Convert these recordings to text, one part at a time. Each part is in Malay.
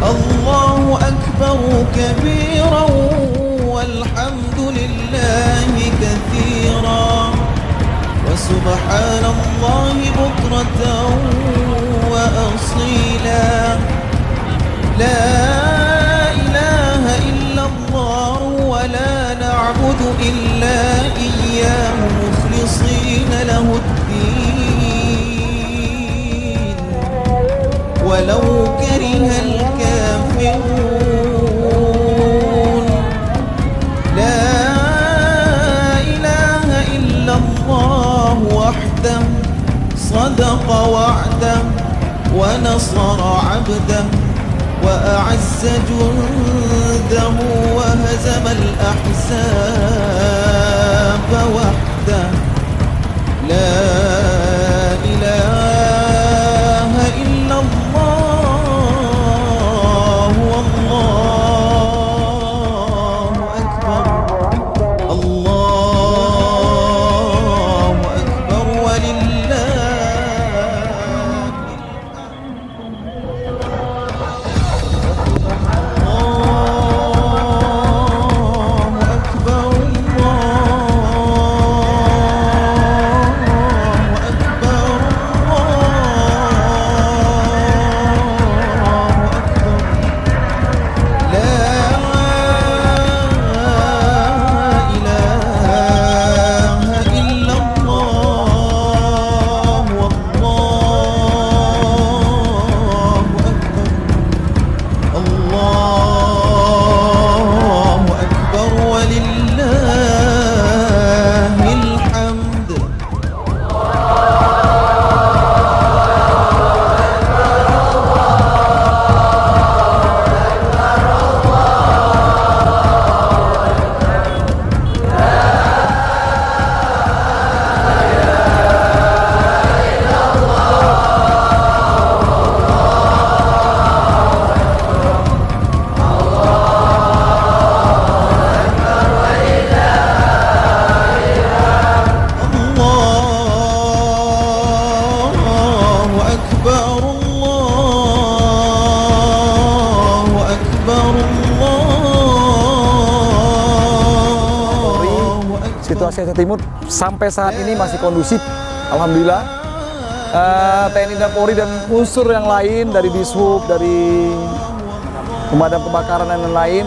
الله أكبر كبيرا والحمد لله كثيرا وسبحان الله بكرة وأصيلا لا إله إلا الله ولا نعبد إلا إياه مخلصين له الدين ولو كره الكافرون لا إله إلا الله وحده صدق وعده ونصر عبده وأعز جنده وهزم الأحزاب وحده لا إله إلا الله والله أكبر الله أكبر ولله Situasi Aceh Timur sampai saat ini masih kondusif, alhamdulillah. TNI dan Polri dan unsur yang lain dari Dishub, dari pemadam kebakaran dan lain-lain,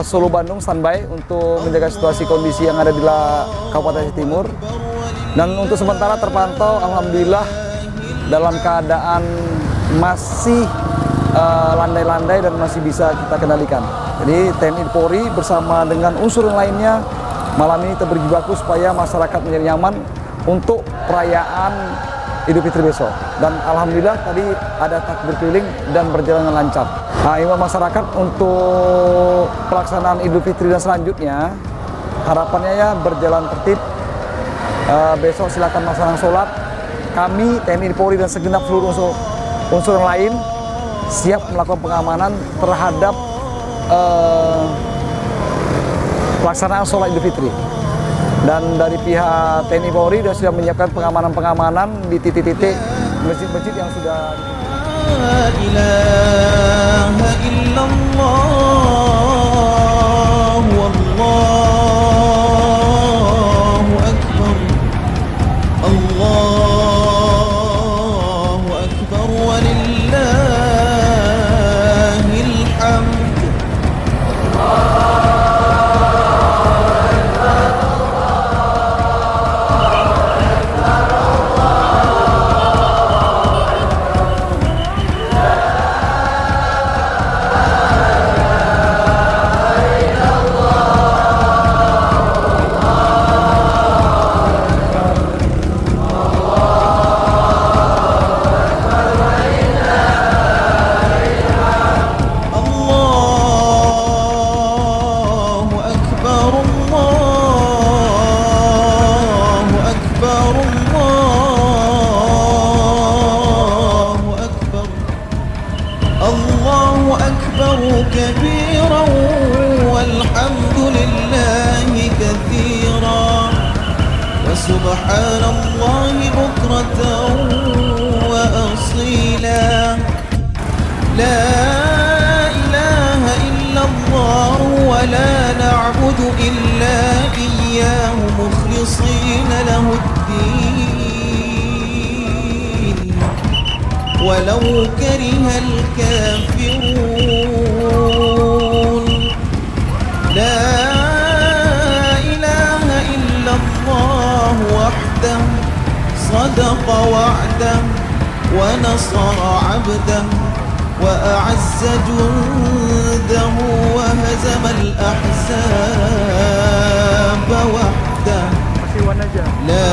Solo Bandung standby untuk menjaga situasi kondisi yang ada di Kabupaten Aceh Timur. Dan untuk sementara terpantau, alhamdulillah dalam keadaan masih landai-landai dan masih bisa kita kendalikan. Jadi TNI Polri bersama dengan unsur yang lainnya malam ini berjibaku supaya masyarakat menjadi nyaman untuk perayaan Idul Fitri besok. Dan alhamdulillah tadi ada takbir keliling dan berjalan dengan lancar. Nah, imbauan masyarakat untuk pelaksanaan Idul Fitri dan selanjutnya harapannya ya berjalan tertib. Besok silakan melaksanakan sholat. Kami TNI Polri dan segenap seluruh unsur yang lain siap melakukan pengamanan terhadap pelaksanaan sholat Idul Fitri. Dan dari pihak TNI Polri sudah menyiapkan pengamanan-pengamanan di titik-titik masjid-masjid yang sudah La ilaha illallah wallahu akbar Allahu akbar walillahil hamd. كبيرا والحمد لله كثيرا وسبحان الله بكرة وأصيلا لا ولا نعبد إلا إياه مخلصين له الدين ولو كره الكافرون لا إله إلا الله وحده صدق وعده ونصر عبده وأعز جنده وهزم الأحزاب وحده لا